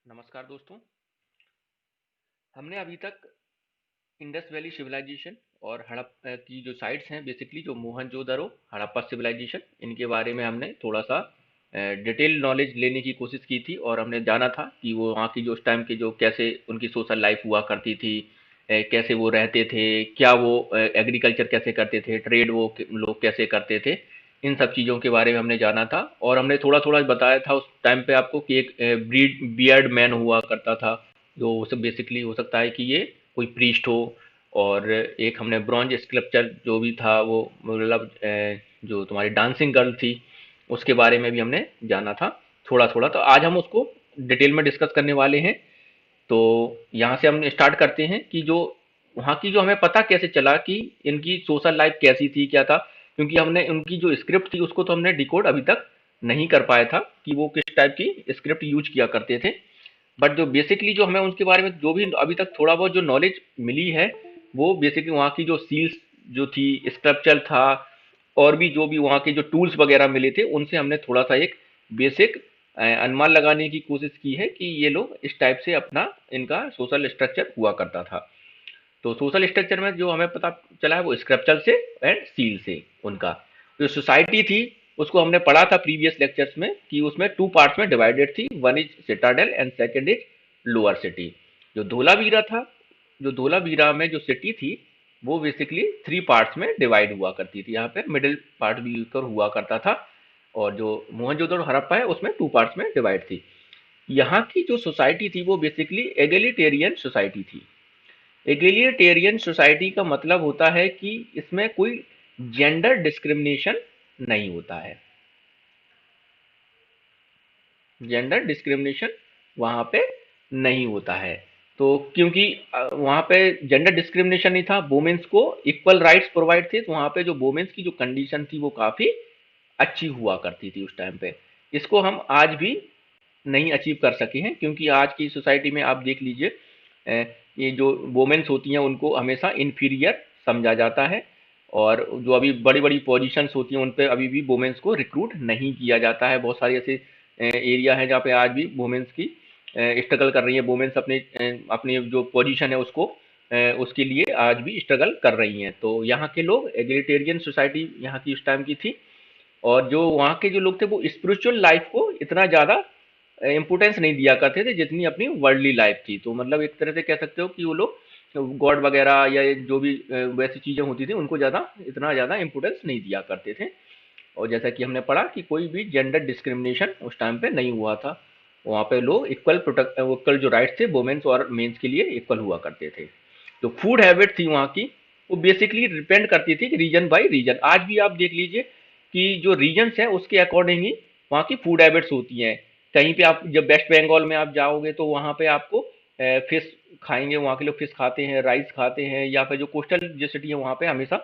नमस्कार दोस्तों। हमने अभी तक इंडस वैली सिविलाइजेशन और हड़प्पा की जो साइट्स हैं, बेसिकली जो मोहनजोदड़ो हड़प्पा सिविलाइजेशन, इनके बारे में हमने थोड़ा सा डिटेल नॉलेज लेने की कोशिश की थी और हमने जाना था कि वो वहाँ की जो उस टाइम के जो कैसे उनकी सोशल लाइफ हुआ करती थी, कैसे वो रहते थे, क्या वो एग्रीकल्चर कैसे करते थे, ट्रेड वो लोग कैसे करते थे। इन सब चीज़ों के बारे में हमने जाना था और हमने थोड़ा थोड़ा बताया था उस टाइम पे आपको कि एक ब्रीड बियर्ड मैन हुआ करता था, जो सब बेसिकली हो सकता है कि ये कोई प्रीस्ट हो। और एक हमने ब्रॉन्ज स्कल्पचर जो भी था वो मतलब जो तुम्हारी डांसिंग गर्ल थी, उसके बारे में भी हमने जाना था थोड़ा थोड़ा। तो आज हम उसको डिटेल में डिस्कस करने वाले हैं। तो यहाँ से हम स्टार्ट करते हैं कि जो वहाँ की जो हमें पता कैसे चला कि इनकी सोशल लाइफ कैसी थी, क्या था। क्योंकि हमने उनकी जो स्क्रिप्ट थी उसको तो हमने डिकोड अभी तक नहीं कर पाया था कि वो किस टाइप की स्क्रिप्ट यूज किया करते थे। बट जो बेसिकली जो हमें उनके बारे में जो भी अभी तक थोड़ा बहुत जो नॉलेज मिली है, वो बेसिकली वहाँ की जो सील्स जो थी, स्ट्रक्चर था, और भी जो भी वहाँ के जो टूल्स वगैरह मिले थे, उनसे हमने थोड़ा सा एक बेसिक अनुमान लगाने की कोशिश की है कि ये लोग इस टाइप से अपना इनका सोशल स्ट्रक्चर हुआ करता था। तो सोशल स्ट्रक्चर में जो हमें पता चला है वो स्क्रप्चर से एंड सील से उनका जो सोसाइटी थी, उसको हमने पढ़ा था प्रीवियस लेक्चर्स में कि उसमें टू पार्ट्स में डिवाइडेड थी। One is Citadel and second is lower city. जो धोलावीरा था, जो धोलावीरा में जो सिटी थी, वो बेसिकली थ्री पार्ट्स में डिवाइड हुआ करती थी। यहाँ पे मिडिल पार्ट भी कर हुआ करता था, और जो मोहनजोदड़ो हड़प्पा है उसमें टू पार्ट्स में डिवाइड थी। यहाँ की जो सोसाइटी थी वो बेसिकली एगेलिटेरियन सोसाइटी थी। एगेलिटेरियन सोसाइटी का मतलब होता है कि इसमें कोई जेंडर डिस्क्रिमिनेशन नहीं होता है। जेंडर डिस्क्रिमिनेशन वहां पे नहीं होता है। तो क्योंकि वहां पे जेंडर डिस्क्रिमिनेशन नहीं था, वुमेन्स को इक्वल राइट्स प्रोवाइड थे, तो वहां पे जो वुमेन्स की जो कंडीशन थी वो काफी अच्छी हुआ करती थी उस टाइम पे। इसको हम आज भी नहीं अचीव कर सके हैं, क्योंकि आज की सोसाइटी में आप देख लीजिए, ये जो वुमेन्स होती हैं उनको हमेशा इन्फीरियर समझा जाता है। और जो अभी बड़ी बड़ी पोजीशंस होती हैं उन पे अभी भी वुमेन्स को रिक्रूट नहीं किया जाता है। बहुत सारे ऐसे एरिया हैं जहाँ पे आज भी वुमेन्स की स्ट्रगल कर रही है। वुमेन्स अपने अपनी जो पोजीशन है उसको उसके लिए आज भी स्ट्रगल कर रही हैं। तो यहाँ के लोग एग्लिटेरियन सोसाइटी यहाँ की उस टाइम की थी। और जो वहाँ के जो लोग थे वो स्पिरिचुअल लाइफ को इतना ज़्यादा इम्पोर्टेंस नहीं दिया करते थे जितनी अपनी वर्ल्डली लाइफ थी। तो मतलब एक तरह से कह सकते हो कि वो लोग गॉड वगैरह या जो भी वैसी चीज़ें होती थी उनको ज़्यादा इतना ज़्यादा इम्पोर्टेंस नहीं दिया करते थे। और जैसा कि हमने पढ़ा कि कोई भी जेंडर डिस्क्रिमिनेशन उस टाइम पे नहीं हुआ था। वहाँ पे लोग इक्वल जो राइट्स थे वुमेन्स और मेंस के लिए इक्वल हुआ करते थे। जो फूड हैबिट थी वहाँ की, वो बेसिकली डिपेंड करती थी कि रीजन बाय रीजन। आज भी आप देख लीजिए कि जो रीजन्स हैं उसके अकॉर्डिंग ही वहाँ की फूड हैबिट्स होती हैं। कहीं पे आप जब वेस्ट बंगाल में आप जाओगे तो वहाँ पे आपको फिश खाएंगे, वहाँ के लोग फिश खाते हैं, राइस खाते हैं। या फिर जो कोस्टल जो सिटी है वहाँ पे हमेशा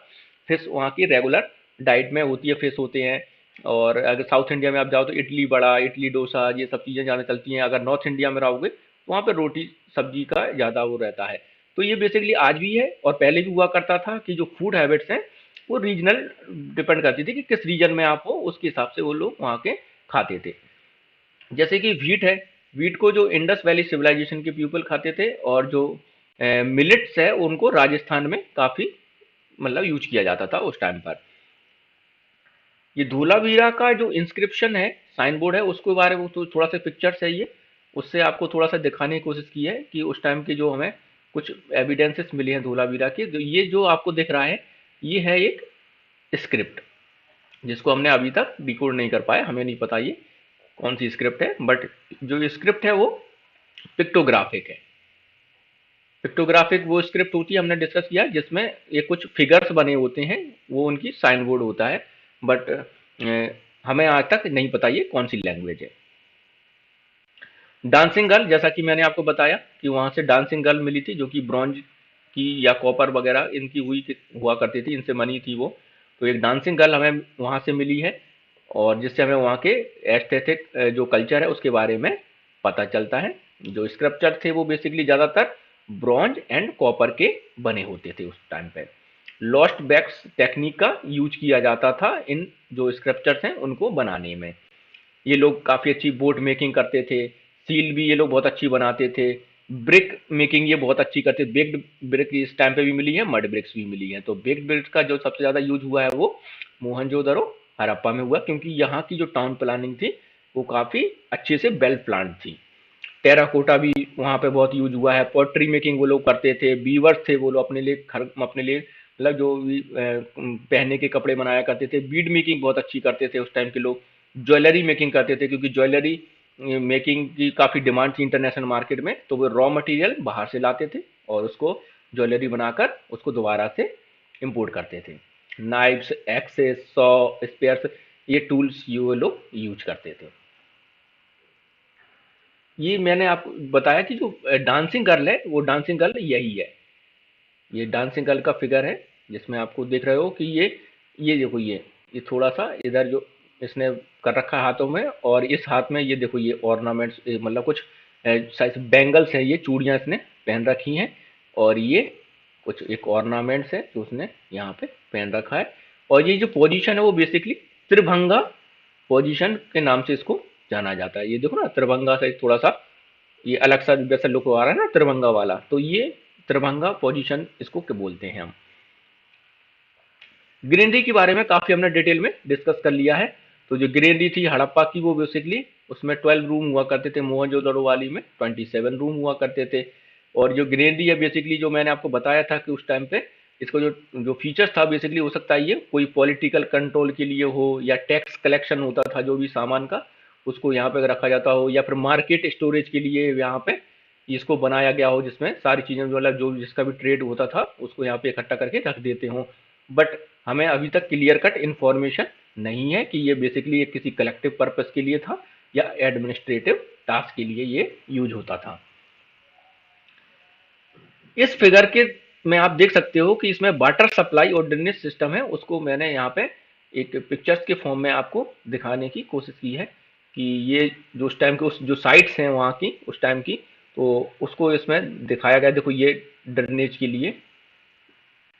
फिश वहाँ की रेगुलर डाइट में होती है, फिश होते हैं। और अगर साउथ इंडिया में आप जाओ तो इडली बड़ा, इडली डोसा, ये सब चीज़ें ज़्यादा चलती हैं। अगर नॉर्थ इंडिया में रहोगे तो वहाँ पे रोटी सब्जी का ज़्यादा वो रहता है। तो ये बेसिकली आज भी है और पहले भी हुआ करता था कि जो फूड हैबिट्स हैं वो रीजनल डिपेंड करती थी कि किस रीजन में आप हो, उसके हिसाब से वो लोग वहाँ के खाते थे। जैसे कि वीट है, वीट को जो इंडस वैली सिविलाइजेशन के पीपल खाते थे। और जो मिलेट्स है उनको राजस्थान में काफ़ी मतलब यूज किया जाता था उस टाइम पर। ये धोलावीरा का जो इंस्क्रिप्शन है, साइन बोर्ड है, उसके बारे में तो थोड़ा सा पिक्चर्स है ये, उससे आपको थोड़ा सा दिखाने की कोशिश की है कि उस टाइम के जो हमें कुछ एविडेंसेस मिले हैं धोलावीरा के। तो ये जो आपको दिख रहा है, ये है एक स्क्रिप्ट जिसको हमने अभी तक डिकोड नहीं कर पाया। हमें नहीं पता ये कौन सी स्क्रिप्ट है, बट जो स्क्रिप्ट है वो पिक्टोग्राफिक है। पिक्टोग्राफिक वो स्क्रिप्ट होती है, हमने डिस्कस किया, जिसमें ये कुछ फिगर्स बने होते हैं, वो उनकी साइन बोर्ड होता है। बट हमें आज तक नहीं पता ये कौन सी लैंग्वेज है। डांसिंग गर्ल, जैसा कि मैंने आपको बताया कि वहां से डांसिंग गर्ल मिली थी जो कि ब्रॉन्ज की या कॉपर वगैरह इनकी हुआ करती थी, इनसे बनी थी वो। तो एक डांसिंग गर्ल हमें वहां से मिली है, और जिससे हमें वहाँ के एस्थेटिक जो कल्चर है उसके बारे में पता चलता है। जो स्क्रप्चर थे वो बेसिकली ज़्यादातर ब्रॉन्ज एंड कॉपर के बने होते थे उस टाइम पे। लॉस्ट बैक्स टेक्निक का यूज किया जाता था इन जो स्क्रप्चर्स हैं उनको बनाने में। ये लोग काफ़ी अच्छी बोट मेकिंग करते थे, सील भी ये लोग बहुत अच्छी बनाते थे। ब्रिक मेकिंग ये बहुत अच्छी करते थे। बेक्ड ब्रिक इस टाइम पे भी मिली है, मड ब्रिक्स भी मिली है। तो बेक्ड ब्रिक्स का जो सबसे ज़्यादा यूज हुआ है वो मोहनजोदड़ो हड़प्पा में हुआ, क्योंकि यहाँ की जो टाउन प्लानिंग थी वो काफ़ी अच्छे से वेल प्लान थी। टेराकोटा भी वहाँ पे बहुत यूज हुआ है। पॉटरी मेकिंग वो लोग करते थे। बीवर्स थे वो लोग अपने लिए अपने लिए मतलब जो भी पहनने के कपड़े बनाया करते थे। बीड मेकिंग बहुत अच्छी करते थे उस टाइम के लोग। ज्वेलरी मेकिंग करते थे, क्योंकि ज्वेलरी मेकिंग की काफ़ी डिमांड थी इंटरनेशनल मार्केट में। तो वो रॉ मटेरियल बाहर से लाते थे और उसको ज्वेलरी बनाकर उसको दोबारा से इम्पोर्ट करते थे। नाइफ्स, एक्सेस, सॉ, स्पेयर्स, ये टूल्स ये लोग यूज करते थे। ये मैंने आपको बताया कि जो डांसिंग गर्ल है वो डांसिंग गर्ल यही है। ये डांसिंग गर्ल का फिगर है, जिसमें आपको देख रहे हो कि ये देखो ये थोड़ा सा इधर जो इसने कर रखा है हाथों में, और इस हाथ में ये देखो ये ऑर्नामेंट्स मतलब कुछ शायद बैंगल्स हैं, ये चूड़ियां इसने पहन रखी हैं। और ये कुछ एक ऑर्नामेंट्स है जो उसने यहाँ पे पहन रखा है। और ये जो पोजीशन है वो बेसिकली त्रिभंगा पोजीशन के नाम से इसको जाना जाता है। ये देखो ना, त्रिभंगा से थोड़ा सा ये अलग सा जैसा लुक आ रहा है ना त्रिभंगा वाला, तो ये त्रिभंगा पोजीशन इसको क्या बोलते हैं हम। ग्रीनरी के बारे में काफी हमने डिटेल में डिस्कस कर लिया है। तो जो ग्रीनरी थी हड़प्पा की वो बेसिकली उसमें 12 रूम हुआ करते थे। मोहनजोदड़ो वाली में 27 रूम हुआ करते थे। और जो ग्रीनरी है बेसिकली जो मैंने आपको बताया था कि उस टाइम पे इसको जो जो फीचर्स था बेसिकली हो सकता है ये कोई पॉलिटिकल कंट्रोल के लिए हो, या टैक्स कलेक्शन होता था जो भी सामान का उसको यहाँ पे रखा जाता हो, या फिर मार्केट स्टोरेज के लिए यहाँ पे इसको बनाया गया हो, जिसमें सारी चीजें मतलब जो जिसका भी ट्रेड होता था उसको यहाँ पे इकट्ठा करके रख देते हो। बट हमें अभी तक क्लियर कट इन्फॉर्मेशन नहीं है कि ये बेसिकली एक किसी कलेक्टिव पर्पस के लिए था या एडमिनिस्ट्रेटिव टास्क के लिए ये यूज होता था। इस फिगर के में आप देख सकते हो कि इसमें वाटर सप्लाई और ड्रेनेज सिस्टम है, उसको मैंने यहाँ पे एक पिक्चर्स के फॉर्म में आपको दिखाने की कोशिश की है कि ये जो उस टाइम के उस जो साइट्स हैं वहाँ की उस टाइम की, तो उसको इसमें दिखाया गया। देखो ये ड्रेनेज के लिए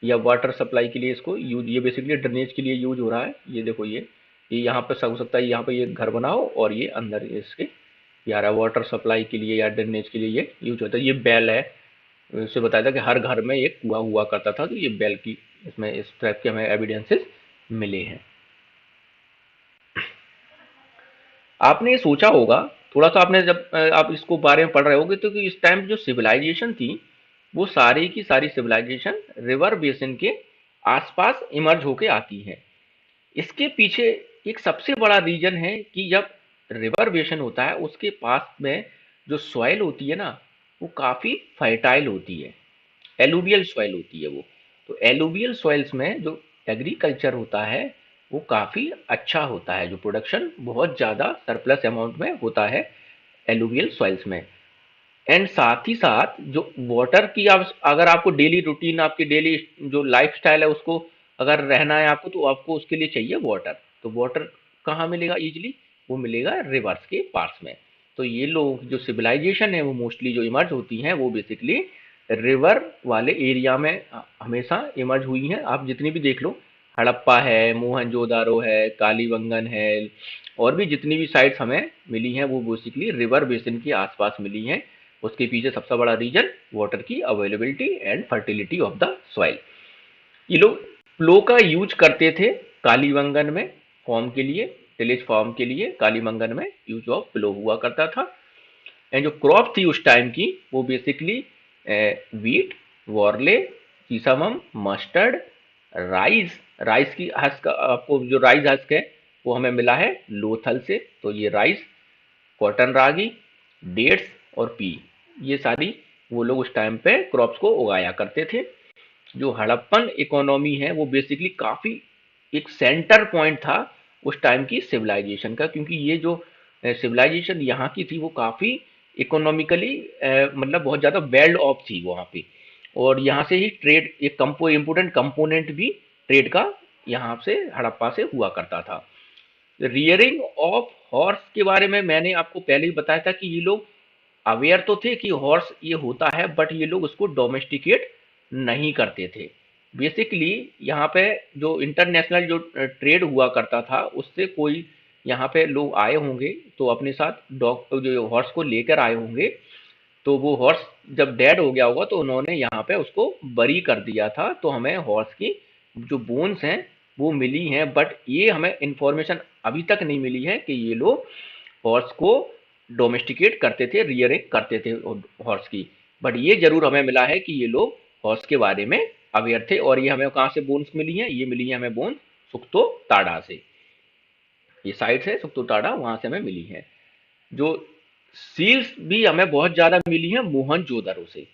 या वाटर सप्लाई के लिए इसको यूज, ये बेसिकली ड्रेनेज के लिए यूज हो रहा है। ये देखो ये यहाँ पे हो सकता है यहाँ पे ये घर बनाओ और ये अंदर इसके यार वाटर सप्लाई के लिए या ड्रेनेज के लिए ये यूज होता है। ये बेल है, उससे बताया था कि हर घर में एक कुआं हुआ करता था, तो ये बेल की इसमें इस टाइप के हमें एविडेंसेस मिले हैं। आपने ये सोचा होगा थोड़ा सा, आपने जब आप इसको बारे में पढ़ रहे होगे तो कि इस टाइम जो सिविलाइजेशन थी वो सारी की सारी सिविलाइजेशन रिवर बेसिन के आसपास इमर्ज होके आती है। इसके पीछे एक सबसे बड़ा रीजन है कि जब रिवर बेसिन होता है उसके पास में जो सॉइल होती है ना वो काफ़ी फर्टाइल होती है। एलुवियल सॉइल होती है वो। तो एलुवियल सॉइल्स में जो एग्रीकल्चर होता है वो काफ़ी अच्छा होता है, जो प्रोडक्शन बहुत ज़्यादा सरप्लस अमाउंट में होता है एलुवियल सॉइल्स में। एंड साथ ही साथ जो वाटर की आप अगर आपको डेली रूटीन आपकी डेली जो लाइफ स्टाइल है उसको अगर रहना है आपको, तो आपको उसके लिए चाहिए वाटर। तो वाटर कहाँ मिलेगा इजिली, वो मिलेगा रिवर्स के पास में। तो ये लोग जो सिविलाइजेशन है वो मोस्टली जो इमर्ज होती हैं वो बेसिकली रिवर वाले एरिया में हमेशा इमर्ज हुई हैं। आप जितनी भी देख लो, हड़प्पा है, मोहनजोदारो है, कालीबंगन है, और भी जितनी भी साइट्स हमें मिली हैं वो बेसिकली रिवर बेसिन के आसपास मिली हैं। उसके पीछे सबसे बड़ा रीजन वाटर की availability and fertility of the soil. ये लोग प्लो का यूज करते थे कालीबंगन में फॉर्म के लिए, टिलेज फॉर्म के लिए कालीबंगन में यूज ऑफ प्लो हुआ करता था। एंड जो क्रॉप थी उस टाइम की वो basically wheat, barley, sesamum, mustard, rice. Rice की हस्क आपको जो राइस हस्क है वो हमें मिला है लोथल से, तो ये राइस, कॉटन रागी, डेट्स और पी, ये सारी वो लोग उस टाइम पे क्रॉप्स को उगाया करते थे। जो हड़प्पन इकोनॉमी है वो बेसिकली काफ़ी एक सेंटर पॉइंट था उस टाइम की सिविलाइजेशन का, क्योंकि ये जो सिविलाइजेशन यहाँ की थी वो काफ़ी इकोनॉमिकली मतलब बहुत ज़्यादा वेल ऑफ थी वहाँ पे। और यहाँ से ही ट्रेड एक इम्पोर्टेंट कंपोनेंट भी ट्रेड का यहाँ से हड़प्पा से हुआ करता था। रियरिंग ऑफ हॉर्स के बारे में मैंने आपको पहले ही बताया था कि ये लोग अवेयर तो थे कि हॉर्स ये होता है, बट ये लोग उसको डोमेस्टिकेट नहीं करते थे। बेसिकली यहाँ पे जो इंटरनेशनल जो ट्रेड हुआ करता था उससे कोई यहाँ पे लोग आए होंगे तो अपने साथ डॉग जो हॉर्स को लेकर आए होंगे, तो वो हॉर्स जब डेड हो गया होगा तो उन्होंने यहाँ पे उसको बरी कर दिया था, तो हमें हॉर्स की जो बोन्स हैं वो मिली हैं, बट ये हमें इंफॉर्मेशन अभी तक नहीं मिली है कि ये लोग हॉर्स को डोमेस्टिकेट करते थे, रियरिंग करते थे हॉर्स की। बट ये जरूर हमें मिला है कि ये लोग हॉर्स के बारे में अवेयर थे, और ये हमें कहाँ से बोन्स मिली हैं, ये मिली है हमें बोन्स सुक्तो ताड़ा से। ये साइट है सुक्तो ताड़ा, वहां से हमें मिली है। जो सील्स भी हमें बहुत ज्यादा मिली है मोहनजोदड़ो से।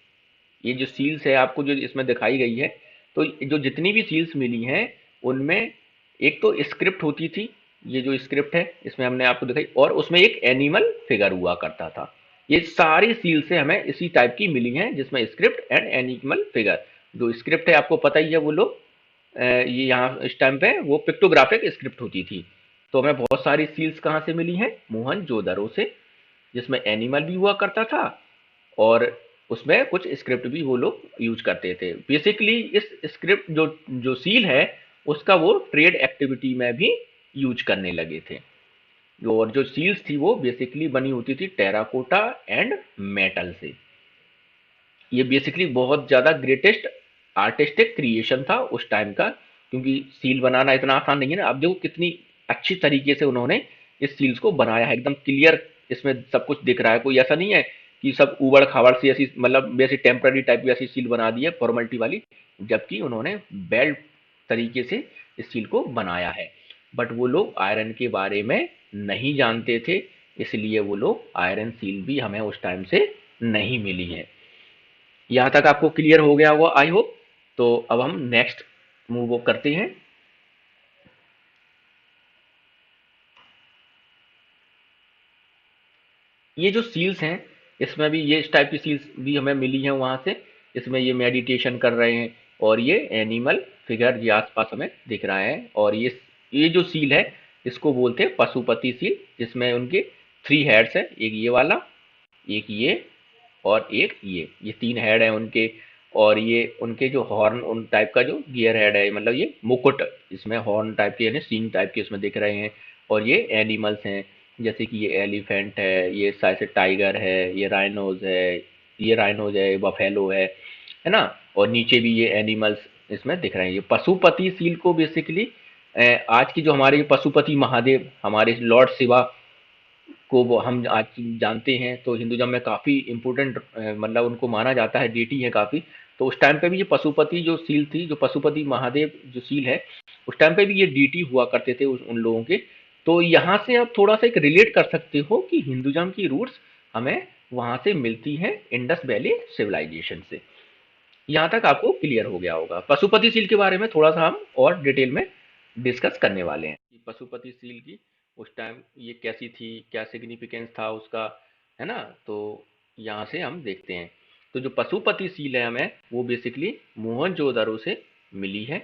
ये जो सील्स है आपको जो इसमें दिखाई गई है, तो जो जितनी भी सील्स मिली हैं उनमें एक तो स्क्रिप्ट होती थी, ये जो स्क्रिप्ट है इसमें हमने आपको दिखाई, और उसमें एक एनिमल फिगर हुआ करता था। ये सारी सील से हमें इसी टाइप की मिली हैं जिसमें स्क्रिप्ट एंड एनिमल फिगर। जो स्क्रिप्ट है आपको पता ही है, वो लोग ये यहाँ इस टाइम पे वो पिक्टोग्राफिक स्क्रिप्ट होती थी। तो हमें बहुत सारी सील्स कहाँ से मिली हैं, मोहनजोदड़ो से, जिसमें एनिमल भी हुआ करता था और उसमें कुछ स्क्रिप्ट भी वो लोग यूज करते थे। बेसिकली इस स्क्रिप्ट जो जो सील है उसका वो ट्रेड एक्टिविटी में भी यूज करने लगे थे। जो और जो सील्स थी वो बेसिकली बनी होती थी टेराकोटा एंड मेटल से। ये बेसिकली बहुत ज़्यादा ग्रेटेस्ट आर्टिस्टिक क्रिएशन था उस टाइम का, क्योंकि सील बनाना इतना आसान नहीं है ना। अब देखो कितनी अच्छी तरीके से उन्होंने इस सील्स को बनाया है, एकदम क्लियर इसमें सब कुछ दिख रहा है। कोई ऐसा नहीं है कि सब उबड़ खाबड़ सी ऐसी, मतलब वैसे टेम्पररी टाइप की ऐसी सील बना दी है फॉर्मेलिटी वाली, जबकि उन्होंने बेल्ट तरीके से इस सील को बनाया है। बट वो लोग आयरन के बारे में नहीं जानते थे, इसलिए वो लोग आयरन सील भी हमें उस टाइम से नहीं मिली है। यहाँ तक आपको क्लियर हो गया होगा आई होप। तो अब हम नेक्स्ट मूव करते हैं। ये जो सील्स हैं इसमें भी ये इस टाइप की सील्स भी हमें मिली हैं वहां से। इसमें ये मेडिटेशन कर रहे हैं और ये एनिमल फिगर ये आसपास हमें दिख रहा है। और ये जो सील है इसको बोलते हैं पशुपति सील, जिसमें उनके 3 हेड्स है, एक ये वाला, एक ये और एक ये 3 हेड है उनके। और ये उनके जो हॉर्न उन टाइप का जो गियर हेड है, मतलब ये मुकुट इसमें हॉर्न टाइप के यानी सींग टाइप के इसमें दिख रहे हैं। और ये एनिमल्स हैं, जैसे कि ये एलिफेंट है, ये शायद से टाइगर है, ये राइनोज है, बफेलो है ना। और नीचे भी ये एनिमल्स इसमें दिख रहे हैं। ये पशुपति सील को बेसिकली आज की जो हमारे पशुपति महादेव हमारे लॉर्ड शिवा को वो हम आज जानते हैं, तो हिंदुज़म में काफ़ी इम्पोर्टेंट मतलब उनको माना जाता है, डीटी है काफ़ी। तो उस टाइम पे भी ये पशुपति जो सील थी, जो पशुपति महादेव जो सील है, उस टाइम पे भी ये डीटी हुआ करते थे उन लोगों के। तो यहाँ से आप थोड़ा सा एक रिलेट कर सकते हो कि हिंदुज़म की रूट्स हमें वहाँ से मिलती हैं, इंडस वैली सिविलाइजेशन से। यहाँ तक आपको क्लियर हो गया होगा। पशुपति सील के बारे में थोड़ा सा हम और डिटेल में डिस्कस करने वाले हैं कि पशुपति सील की उस टाइम ये कैसी थी, क्या सिग्निफिकेंस था उसका, है ना। तो यहाँ से हम देखते हैं। तो जो पशुपति सील है हमें वो बेसिकली मोहनजोदड़ो से मिली है,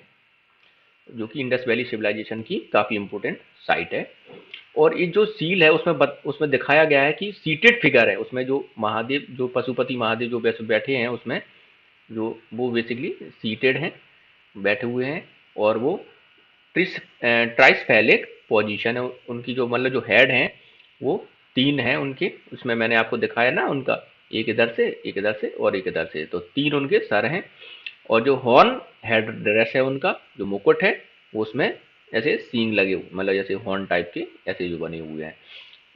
जो कि इंडस वैली सिविलाइजेशन की काफ़ी इंपॉर्टेंट साइट है। और ये जो सील है उसमें दिखाया गया है कि सीटेड फिगर है उसमें, जो महादेव जो पशुपति महादेव जो बैठे हैं उसमें, जो वो बेसिकली सीटेड हैं, बैठे हुए हैं। और वो ट्राइसफेलिक पोजीशन है उनकी, जो मतलब जो हेड हैं वो 3 हैं उनके। उसमें मैंने आपको दिखाया ना उनका, एक इधर से, एक इधर से और एक इधर से, तो 3 उनके सर हैं। और जो हॉर्न हेड ड्रेस है उनका, जो मुकुट है, वो उसमें ऐसे सींग लगे हुए, मतलब जैसे हॉर्न टाइप के ऐसे जो बने हुए हैं।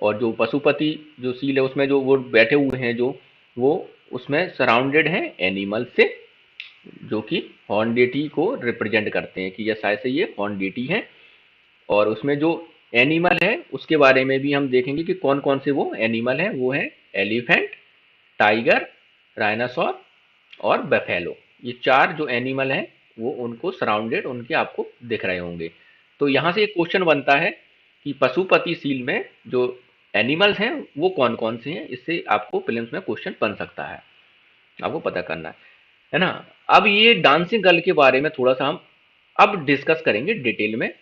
और जो पशुपति जो सील है उसमें जो वो बैठे हुए हैं, जो वो उसमें सराउंडेड हैं एनिमल से, जो कि हॉर्न डेटी को रिप्रेजेंट करते हैं कि ये शायद से ये हॉर्न डेटी है। और उसमें जो एनिमल है उसके बारे में भी हम देखेंगे कि कौन कौन से वो एनिमल हैं। वो है एलिफेंट, टाइगर, राइनासोर और बफेलो। ये 4 जो एनिमल हैं वो उनको सराउंडेड उनके आपको दिख रहे होंगे। तो यहाँ से एक क्वेश्चन बनता है कि पशुपति सील में जो एनिमल्स हैं वो कौन कौन से हैं। इससे आपको प्रीलिम्स में क्वेश्चन बन सकता है, आपको पता करना है ना। अब ये डांसिंग गर्ल के बारे में थोड़ा सा हम अब डिस्कस करेंगे डिटेल में।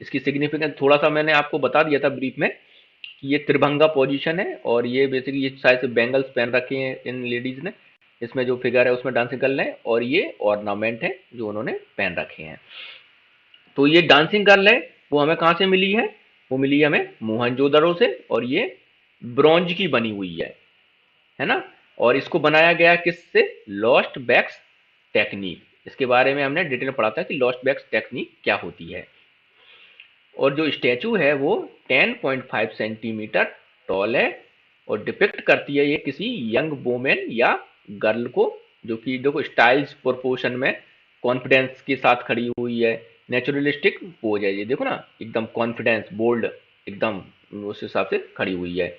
इसकी सिग्निफिकेंस थोड़ा सा मैंने आपको बता दिया था ब्रीफ में कि ये त्रिभंगा पोजीशन है, और ये बेसिकली ये शायद से बैंगल्स पहन रखे हैं इन लेडीज ने। इसमें जो फिगर है उसमें डांसिंग गर्ल है, और ये ऑर्नामेंट है जो उन्होंने पहन रखे हैं। तो ये डांसिंग गर्ल है वो हमें कहाँ से मिली है, वो मिली हमें मोहनजोदड़ो से, और ये ब्रॉन्ज की बनी हुई है ना। और इसको बनाया गया किससे? Lost wax technique. इसके बारे में हमने डिटेल में पढ़ा था कि लॉस्ट बैक्स टेक्निक क्या होती है। और जो स्टैचू है वो 10.5 सेंटीमीटर टॉल है, और डिपिक्ट करती है ये किसी यंग वोमेन या गर्ल को, जो कि देखो स्टाइल्स प्रोपोर्शन में कॉन्फिडेंस के साथ खड़ी हुई है। नेचुरलिस्टिक पोज है ये, देखो ना, एकदम कॉन्फिडेंस बोल्ड, एकदम उस हिसाब से खड़ी हुई है।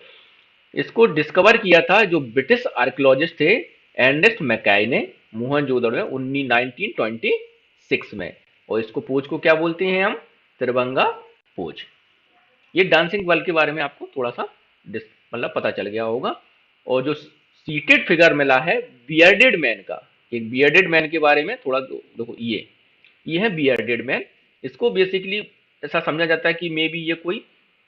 इसको डिस्कवर किया था जो ब्रिटिश आर्कियोलॉजिस्ट थे एर्नेस्ट मैकाई ने, मोहनजोदड़ो में 1926 में। और इसको पोज को क्या बोलते हैं हम? त्रिभंगा पोज। ये डांसिंग बल के बारे में आपको थोड़ा सा मतलब पता चल गया होगा। और जो सीटेड फिगर मिला है बियर्डेड मैन का, एक बियर्डेड मैन के बारे में थोड़ा देखो, ये है बियर्डेड मैन। इसको बेसिकली ऐसा समझा जाता है कि मे बी ये कोई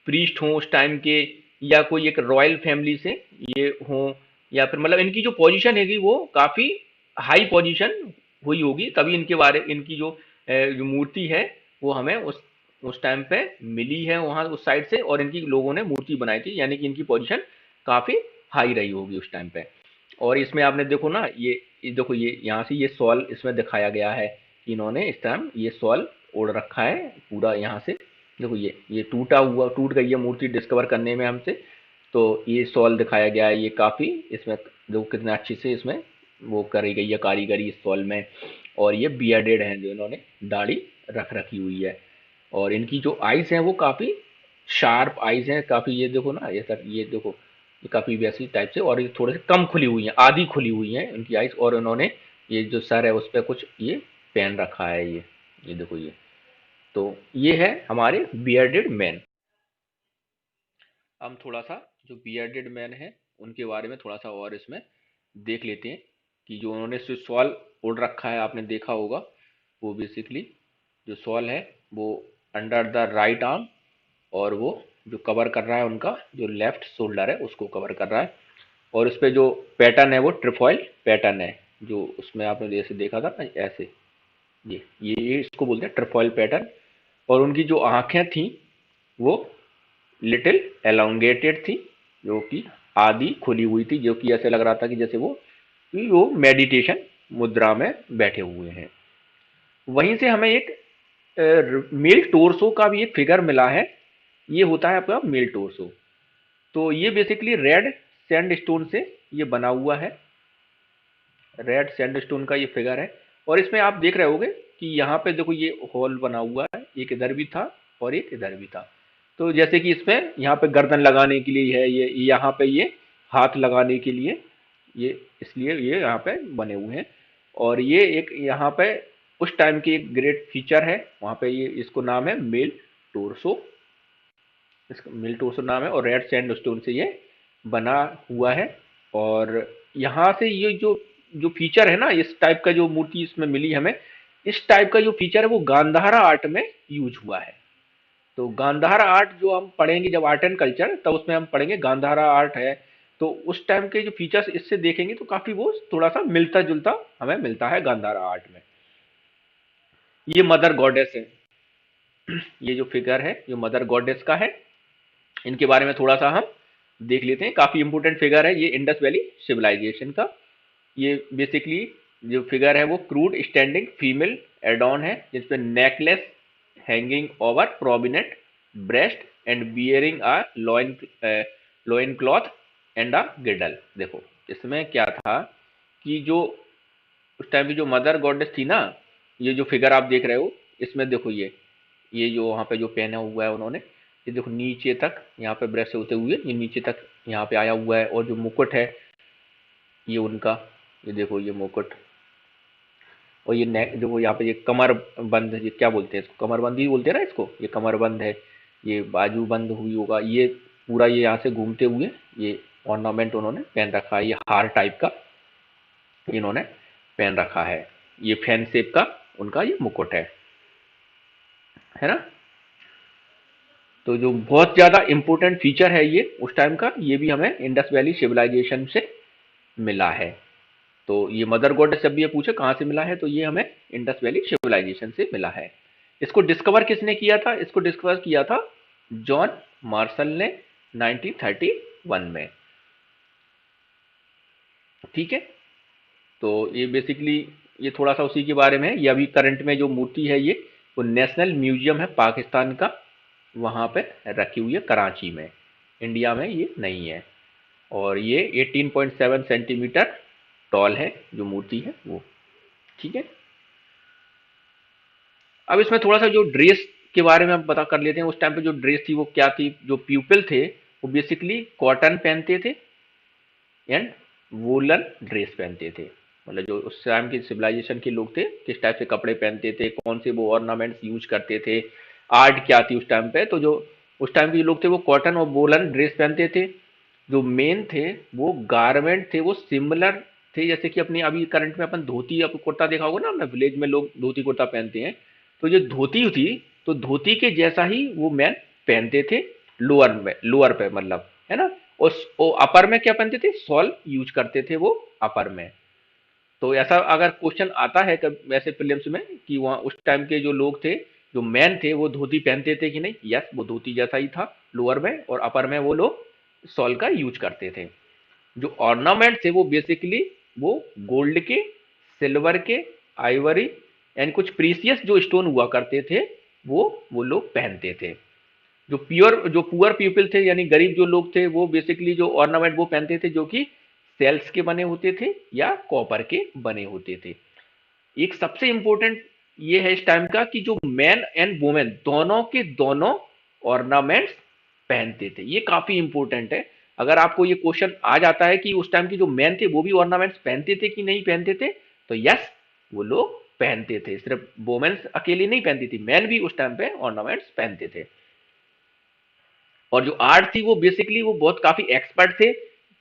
प्रीस्ट हो उस टाइम के, या कोई एक रॉयल फैमिली से ये हो, या फिर मतलब इनकी जो पोजीशन हैगी वो काफ़ी हाई पोजीशन हुई होगी, तभी इनकी जो मूर्ति है वो हमें उस टाइम पे मिली है वहाँ उस साइड से, और इनकी लोगों ने मूर्ति बनाई थी, यानी कि इनकी पोजीशन काफ़ी हाई रही होगी उस टाइम पे। और इसमें आपने देखो ना, ये देखो, ये यहाँ से ये सॉल इसमें दिखाया गया है कि इन्होंने इस टाइम ये सॉल ओढ़ रखा है पूरा यहाँ से। देखो ये टूट गई है मूर्ति डिस्कवर करने में हमसे, तो ये सॉल दिखाया गया है, ये काफ़ी इसमें देखो कितना अच्छी से इसमें वो करी गई है कारीगरी इस सॉल में। और ये बियर्डेड हैं, जो इन्होंने दाढ़ी रख रखी हुई है। और इनकी जो आइज़ हैं वो काफ़ी शार्प आइज़ हैं काफ़ी, ये देखो ना, ये देखो, ये काफ़ी वैसी टाइप से, और ये थोड़े से कम खुली हुई हैं, आधी खुली हुई हैं इनकी आइज़। और इन्होंने ये जो सर है उस पर कुछ ये पहन रखा है, ये देखो ये। तो ये है हमारे बियर्डेड मैन। हम थोड़ा सा जो बियर्डेड मैन है उनके बारे में थोड़ा सा और इसमें देख लेते हैं कि जो उन्होंने सॉल ओढ़ रखा है आपने देखा होगा, वो बेसिकली जो सॉल है वो अंडर द राइट आर्म, और वो जो कवर कर रहा है उनका जो लेफ्ट शोल्डर है उसको कवर कर रहा है। और उस पे जो पैटर्न है वो ट्रिफॉइल पैटर्न है, जो उसमें आपने जैसे देखा था ना ऐसे, ये इसको बोलते हैं ट्रिफॉइल पैटर्न। और उनकी जो आंखें थी वो लिटिल एलोंगेटेड थी, जो कि आधी खुली हुई थी, जो कि ऐसे लग रहा था कि जैसे वो मेडिटेशन मुद्रा में बैठे हुए हैं। वहीं से हमें एक मेल टोर्सो का भी एक फिगर मिला है, ये होता है आपका मेल टोर्सो। तो ये बेसिकली रेड सैंडस्टोन से ये बना हुआ है, रेड सैंडस्टोन का ये फिगर है। और इसमें आप देख रहे होगे कि यहाँ पे देखो ये होल बना हुआ है, एक इधर भी था और एक इधर भी था। तो जैसे कि इसमें यहाँ पे गर्दन लगाने के लिए है, ये यहाँ पे ये हाथ लगाने के लिए, ये इसलिए ये यहाँ पे बने हुए हैं। और ये एक यहाँ पे उस टाइम की एक ग्रेट फीचर है वहाँ पे, ये इसको नाम है मेल टोर्सो, इसका मिल टोर्सो नाम है, और रेड सैंडस्टोन से ये बना हुआ है। और यहाँ से ये जो जो फीचर है ना, इस टाइप का जो मूर्ति इसमें मिली हमें, इस टाइप का जो फीचर है वो गांधारा आर्ट में यूज हुआ है। तो गांधारा आर्ट जो हम पढ़ेंगे जब आर्ट एंड कल्चर, तब उसमें हम पढ़ेंगे गांधारा आर्ट है। तो उस टाइम के जो फीचर्स इससे देखेंगे तो काफी वो थोड़ा सा मिलता जुलता हमें मिलता है गांधारा आर्ट में। ये मदर गॉडेस है, ये जो फिगर है जो मदर गॉडेस का है, इनके बारे में थोड़ा सा हम देख लेते हैं। काफ़ी इंपॉर्टेंट फिगर है ये इंडस वैली सिविलाइजेशन का। ये बेसिकली जो फिगर है वो क्रूड स्टैंडिंग फीमेल एडॉन है, जिसपे necklace hanging over prominent breast and bearing a lion cloth and a girdle. देखो इसमें क्या था कि जो उस टाइम की जो मदर गॉडेस थी ना, ये जो फिगर आप देख रहे हो इसमें देखो, ये जो वहाँ पे जो पहना हुआ है उन्होंने, ये देखो नीचे तक यहाँ पे ब्रश से होते हुए ये नीचे तक यहाँ पे आया हुआ है। और जो मुकुट है ये उनका, ये देखो ये मुकुट, और ये नेक देखो यहाँ पे ये कमर बंद, ये क्या बोलते हैं इसको, कमर बंद ही बोलते हैं ना इसको, ये कमर बंद है, ये बाजू बंद हुई होगा, ये पूरा ये यहाँ से घूमते हुए ये ऑर्नामेंट उन्होंने पहन रखा है, ये हार टाइप का इन्होंने पहन रखा है। ये फैन शेप का उनका ये मुकुट है ना। तो जो बहुत ज़्यादा इम्पोर्टेंट फीचर है ये उस टाइम का, ये भी हमें इंडस वैली सिविलाइजेशन से मिला है। तो ये मदर गॉडेस जब भी ये पूछे कहाँ से मिला है, तो ये हमें इंडस वैली सिविलाइजेशन से मिला है। इसको डिस्कवर किसने किया था? इसको डिस्कवर किया था जॉन मार्शल ने 1931 में। ठीक है, तो ये बेसिकली ये थोड़ा सा उसी के बारे में है। ये अभी करंट में जो मूर्ति है ये वो नेशनल म्यूजियम है पाकिस्तान का, वहाँ पे रखी हुई है कराची में, इंडिया में ये नहीं है। और ये 18.7 सेंटीमीटर टॉल है जो मूर्ति है वो। ठीक है, अब इसमें थोड़ा सा जो ड्रेस के बारे में हम पता कर लेते हैं। उस टाइम पे जो ड्रेस थी वो क्या थी। जो पीपल थे वो बेसिकली कॉटन पहनते थे एंड वूलन ड्रेस पहनते थे। मतलब जो उस टाइम के सिविलाइजेशन के लोग थे किस टाइप से कपड़े पहनते थे, कौन से वो ऑर्नामेंट्स यूज करते थे, आर्ट क्या थी उस टाइम पे। तो जो उस टाइम के जो लोग थे वो कॉटन और वूलन ड्रेस पहनते थे। जो मेन थे वो गारमेंट थे वो सिमिलर थे, जैसे कि अपनी अभी करंट में अपन धोती या कुर्ता देखा होगा ना, अपने विलेज में लोग धोती कुर्ता पहनते हैं। तो जो धोती थी तो धोती के जैसा ही वो मैन पहनते थे लोअर में, लोअर पे मतलब, है ना। और अपर में क्या पहनते थे, शॉल यूज करते थे वो अपर में। तो ऐसा अगर क्वेश्चन आता है वैसे फिल्म्स में कि वहाँ उस टाइम के जो लोग थे, जो मैन थे, वो धोती पहनते थे कि नहीं, यस वो धोती जैसा ही था लोअर में, और अपर में वो लोग शॉल का यूज करते थे। जो ऑर्नामेंट थे वो बेसिकली वो गोल्ड के, सिल्वर के, आइवरी एंड कुछ प्रीसियस जो स्टोन हुआ करते थे वो लोग पहनते थे। जो पुअर पीपल थे यानी गरीब जो लोग थे वो बेसिकली जो ऑर्नामेंट वो पहनते थे जो कि सेल्स के बने होते थे या कॉपर के बने होते थे। एक सबसे इंपॉर्टेंट ये है इस टाइम का कि जो मैन एंड वुमेन दोनों के दोनों ऑर्नामेंट्स पहनते थे। ये काफी इंपॉर्टेंट है। अगर आपको ये क्वेश्चन आ जाता है कि उस टाइम के जो मैन थे वो भी ऑर्नामेंट्स पहनते थे कि नहीं पहनते थे, तो यस वो लोग पहनते थे। सिर्फ वुमेन्स अकेली नहीं पहनती थी, मैन भी उस टाइम पे ऑर्नामेंट्स पहनते थे। और जो आर्ट थी वो बेसिकली वो बहुत काफी एक्सपर्ट थे,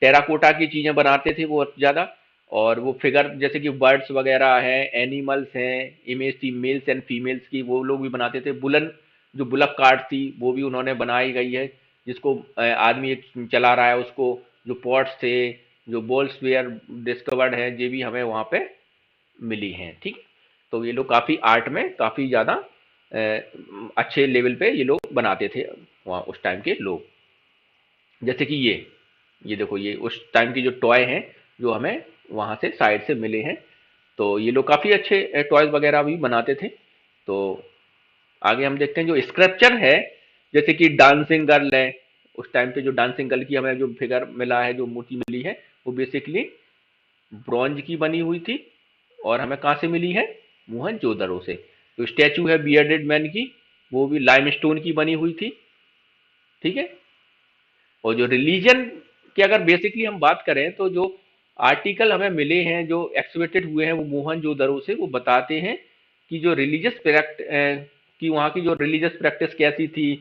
टेराकोटा की चीजें बनाते थे वो बहुत ज्यादा। और वो फिगर जैसे कि बर्ड्स वगैरह हैं, एनिमल्स हैं, इमेज थी मेल्स एंड फीमेल्स की, वो लोग भी बनाते थे। बुलन जो बुलक कार्ट थी वो भी उन्होंने बनाई गई है, जिसको आदमी एक चला रहा है उसको। जो पॉट्स थे, जो बॉल्स वेयर डिस्कवर्ड है, ये भी हमें वहाँ पे मिली हैं। ठीक, तो ये लोग काफ़ी आर्ट में काफ़ी ज़्यादा अच्छे लेवल पे ये लोग बनाते थे वहाँ उस टाइम के लोग। जैसे कि ये देखो, ये उस टाइम की जो टॉय हैं जो हमें वहाँ से साइड से मिले हैं। तो ये लोग काफ़ी अच्छे टॉयज वगैरह भी बनाते थे। तो आगे हम देखते हैं जो स्क्रप्चर है, जैसे कि डांसिंग गर्ल है। उस टाइम पे जो डांसिंग गर्ल की हमें जो फिगर मिला है, जो मूर्ति मिली है, वो बेसिकली ब्रॉन्ज की बनी हुई थी। और हमें कहाँ से मिली है, मोहनजोदड़ो से। जो स्टैचू है बियर्डेड मैन की, वो भी लाइमस्टोन की बनी हुई थी। ठीक है, और जो रिलीजन की अगर बेसिकली हम बात करें तो जो आर्टिकल हमें मिले हैं जो एक्सकेवेटेड हुए हैं वो मोहनजोदड़ो से, वो बताते हैं कि जो रिलीजियस प्रैक्टिस कि वहाँ की जो रिलीजियस प्रैक्टिस कैसी थी,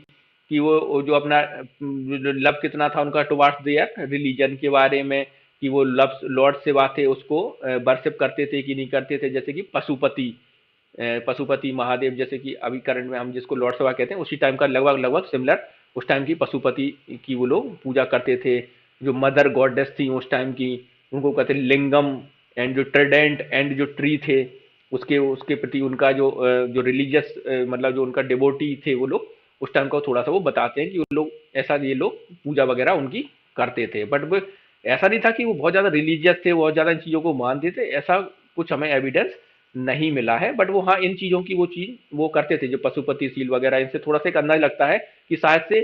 कि वो जो अपना जो लव कितना था उनका टुवार्ड्स देयर रिलीजन के बारे में, कि वो लव लॉर्ड सेवा थे उसको वर्शिप करते थे कि नहीं करते थे। जैसे कि पशुपति महादेव, जैसे कि अभी करंट में हम जिसको लॉर्ड सेवा कहते हैं, उसी टाइम का लगभग लगभग सिमिलर उस टाइम की पशुपति की वो लोग पूजा करते थे। जो मदर गॉडेस थी उस टाइम की, उनको कहते लिंगम। एंड जो ट्रेडेंट एंड जो ट्री थे उसके उसके प्रति उनका जो रिलीजियस मतलब जो उनका डिवोटी थे वो लोग उस टाइम का थोड़ा सा वो बताते हैं कि वो लोग ऐसा ये लोग पूजा वगैरह उनकी करते थे। बट वो ऐसा नहीं था कि वो बहुत ज़्यादा रिलीजियस थे, बहुत ज़्यादा इन चीज़ों को मानते थे, ऐसा कुछ हमें एविडेंस नहीं मिला है। बट वो हाँ इन चीज़ों की वो चीज़ वो करते थे, जो पशुपति सील वगैरह, इनसे थोड़ा सा एक अंदाज लगता है कि शायद से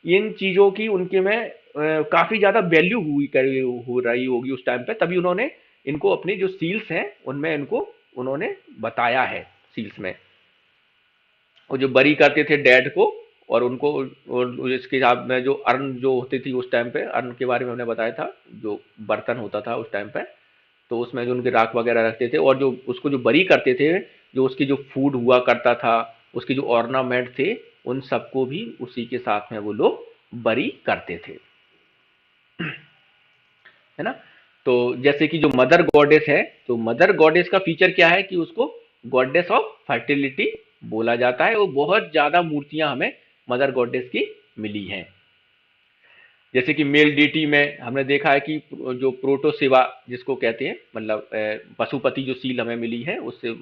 इन चीज़ों की उनके में काफ़ी ज़्यादा वैल्यू हो रही होगी उस टाइम पे, तभी उन्होंने इनको अपनी जो सील्स हैं उनमें इनको उन्होंने बताया है सील्स में। और जो बरी करते थे डेड को, और उनको और इसके हिसाब में जो अर्न जो होती थी उस टाइम पे, अर्न के बारे में हमने बताया था, जो बर्तन होता था उस टाइम पे, तो उसमें जो उनके राख वगैरह रखते थे, और जो उसको जो बरी करते थे, जो उसकी जो फूड हुआ करता था, उसके जो ऑर्नामेंट थे, उन सबको भी उसी के साथ में वो लोग बरी करते थे, है ना। तो जैसे कि जो मदर गॉडेस है, तो मदर गॉडेस का फीचर क्या है कि उसको गॉडेस ऑफ फर्टिलिटी बोला जाता है। वो बहुत ज्यादा मूर्तियां हमें मदर गॉडेस की मिली हैं। जैसे कि मेल डीटी में हमने देखा है कि जो प्रोटोसेवा जिसको कहते हैं, मतलब पशुपति जो सील हमें मिली है उससे,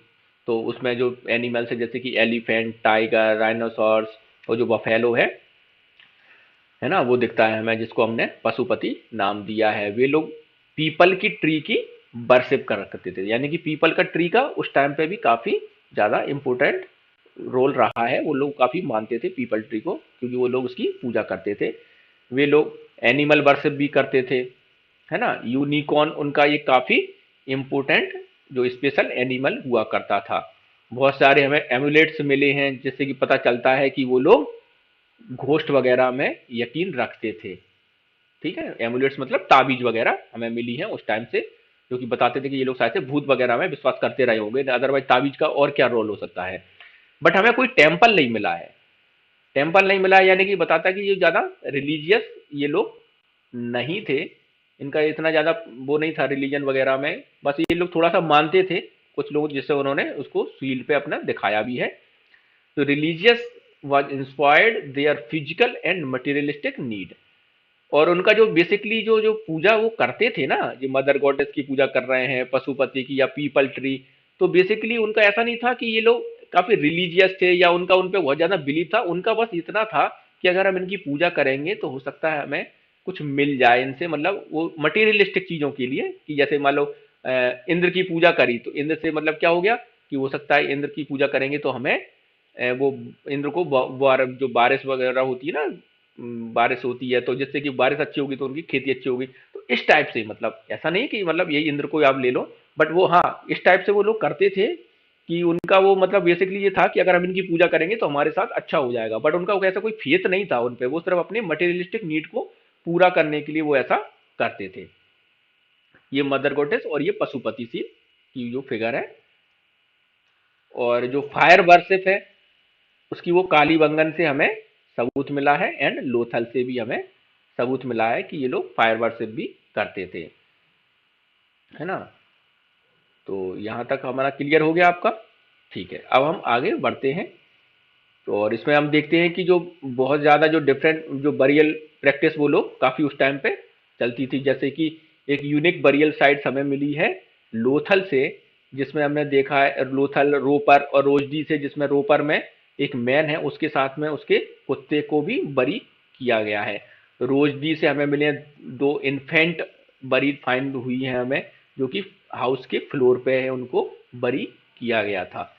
तो उसमें जो एनिमल्स है जैसे कि एलिफेंट, टाइगर, राइनोसॉर्स और जो बफेलो है, है ना, वो दिखता है हमें, जिसको हमने पशुपति नाम दिया है। वे लोग पीपल की ट्री की वर्शिप कर करते थे, यानी कि पीपल का ट्री का उस टाइम पे भी काफी ज्यादा इम्पोर्टेंट रोल रहा है। वो लोग काफी मानते थे पीपल ट्री को, क्योंकि वो लोग उसकी पूजा करते थे। वे लोग एनिमल वर्शिप भी करते थे, है ना। यूनिकॉर्न उनका ये काफी इम्पोर्टेंट जो स्पेशल एनिमल हुआ करता था। बहुत सारे हमें एमुलेट्स मिले हैं, जिससे कि पता चलता है कि वो लोग घोस्ट वगैरह में यकीन रखते थे। ठीक है, एमुलेट्स मतलब ताबीज वगैरह हमें मिली है उस टाइम से, जो कि बताते थे कि ये लोग शायद से भूत वगैरह में विश्वास करते रहे होंगे, अदरवाइज ताबीज का और क्या रोल हो सकता है। बट हमें कोई टेम्पल नहीं मिला है। टेम्पल नहीं मिला है, यानी कि बताता है कि ये ज्यादा रिलीजियस ये लोग नहीं थे। इनका इतना ज्यादा वो नहीं था रिलीजन वगैरह में, बस ये लोग थोड़ा सा मानते थे कुछ लोग, जिससे उन्होंने उसको शील्ड पे अपना दिखाया भी है। तो religious was inspired their physical and materialistic need। और उनका जो बेसिकली जो जो पूजा वो करते थे ना, जो मदर गॉडेस की पूजा कर रहे हैं, पशुपति की या पीपल ट्री, तो बेसिकली उनका ऐसा नहीं था कि ये लोग काफी रिलीजियस थे या उनका उन पे बहुत ज्यादा बिलीव था। उनका बस इतना था कि अगर हम इनकी पूजा करेंगे तो हो सकता है हमें कुछ मिल जाए इनसे, मतलब वो मटेरियलिस्टिक चीजों के लिए, कि जैसे मान लो इंद्र की पूजा करी तो इंद्र से मतलब क्या हो गया कि हो सकता है इंद्र की पूजा करेंगे तो हमें वो इंद्र को जो बारिश वगैरह होती है ना, बारिश होती है तो जिससे कि बारिश अच्छी होगी तो उनकी खेती अच्छी होगी। तो इस टाइप से, मतलब ऐसा नहीं कि मतलब यही इंद्र को आप ले लो, बट वो हाँ इस टाइप से वो लोग करते थे कि उनका वो मतलब बेसिकली ये था कि अगर हम इनकी पूजा करेंगे तो हमारे साथ अच्छा हो जाएगा। बट उनका ऐसा कोई फेथ नहीं था उन पे, वो सिर्फ अपने मटेरियलिस्टिक नीड को पूरा करने के लिए वो ऐसा करते थे। ये मदर गॉडेस और ये पशुपति सी की जो फिगर है। और जो फायर वर्शिप है उसकी वो कालीबंगन से हमें सबूत मिला है, एंड लोथल से भी हमें सबूत मिला है कि ये लोग फायर वर्शिप भी करते थे, है ना। तो यहाँ तक हमारा क्लियर हो गया आपका। ठीक है, अब हम आगे बढ़ते हैं। तो और इसमें हम देखते हैं कि जो बहुत ज़्यादा जो डिफरेंट जो बरियल प्रैक्टिस वो लोग काफ़ी उस टाइम पे चलती थी, जैसे कि एक यूनिक बरियल साइट्स हमें मिली है लोथल से, जिसमें हमने देखा है लोथल रोपर और रोजडी से, जिसमें रोपर में एक मैन है, उसके साथ में उसके कुत्ते को भी बरी किया गया है। रोजडी से हमें मिले दो इन्फेंट बरी फाइंड हुई है हमें, जो कि हाउस के फ्लोर पे है, उनको बरी किया गया था।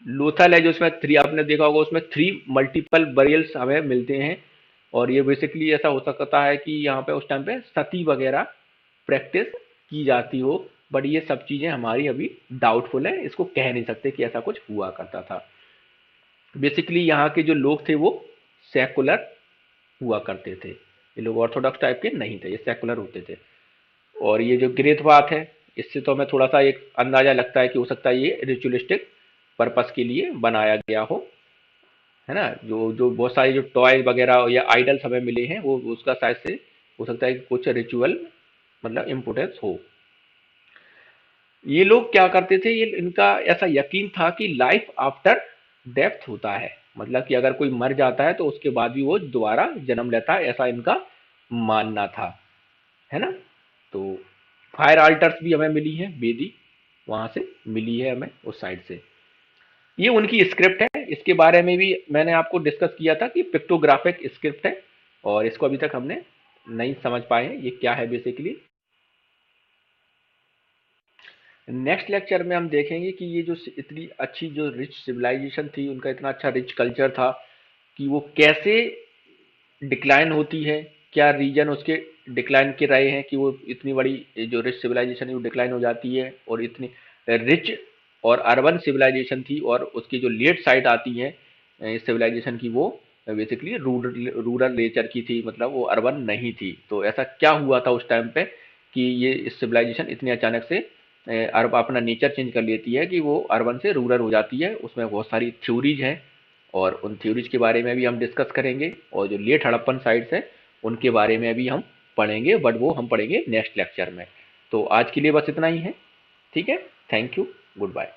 लोथल है जो इसमें थ्री, आपने देखा होगा उसमें थ्री मल्टीपल बरियल्स हमें मिलते हैं। और ये बेसिकली ऐसा हो सकता है कि यहाँ पे उस टाइम पे सती वगैरह प्रैक्टिस की जाती हो। बट ये सब चीजें हमारी अभी डाउटफुल है, इसको कह नहीं सकते कि ऐसा कुछ हुआ करता था। बेसिकली यहाँ के जो लोग थे वो सेकुलर हुआ करते थे, ये लोग ऑर्थोडॉक्स टाइप के नहीं थे, ये सेकुलर होते थे। और ये जो ग्रेथ बात है, इससे तो हमें थोड़ा सा एक अंदाजा लगता है कि हो सकता है ये रिचुअलिस्टिक पर्पस के लिए बनाया गया हो, है ना। जो जो बहुत सारे जो टॉय वगैरह या आइडल्स हमें मिले हैं वो उसका शायद से हो सकता है कि कुछ रिचुअल मतलब इम्पोर्टेंस हो। ये लोग क्या करते थे, ये इनका ऐसा यकीन था कि लाइफ आफ्टर डेथ होता है, मतलब कि अगर कोई मर जाता है तो उसके बाद भी वो दोबारा जन्म लेता है, ऐसा इनका मानना था, है ना। तो फायर आल्टर्स भी हमें मिली है, बेदी वहां से मिली है हमें उस साइड से। ये उनकी स्क्रिप्ट है, इसके बारे में भी मैंने आपको डिस्कस किया था कि पिक्टोग्राफिक स्क्रिप्ट है, और इसको अभी तक हमने नहीं समझ पाए हैं ये क्या है बेसिकली। नेक्स्ट लेक्चर में हम देखेंगे कि ये जो इतनी अच्छी जो रिच सिविलाइजेशन थी, उनका इतना अच्छा रिच कल्चर था, कि वो कैसे डिक्लाइन होती है, क्या रीजन उसके डिक्लाइन के रहे हैं कि वो इतनी बड़ी जो रिच सिविलाइजेशन है वो डिक्लाइन हो जाती है, और इतनी रिच और अर्बन सिविलाइजेशन थी, और उसकी जो लेट साइड आती है इस सिविलाइजेशन की, वो बेसिकली रूरल नेचर की थी, मतलब वो अर्बन नहीं थी। तो ऐसा क्या हुआ था उस टाइम पे कि ये सिविलाइजेशन इतनी अचानक से अर्ब अपना नेचर चेंज कर लेती है कि वो अर्बन से रूरल हो जाती है। उसमें बहुत सारी थ्योरीज हैं, और उन थ्योरीज के बारे में भी हम डिस्कस करेंगे, और जो लेट हड़प्पन साइट्स है उनके बारे में भी हम पढ़ेंगे, बट वो हम पढ़ेंगे नेक्स्ट लेक्चर में। तो आज के लिए बस इतना ही है। ठीक है, थैंक यू, गुड बाय।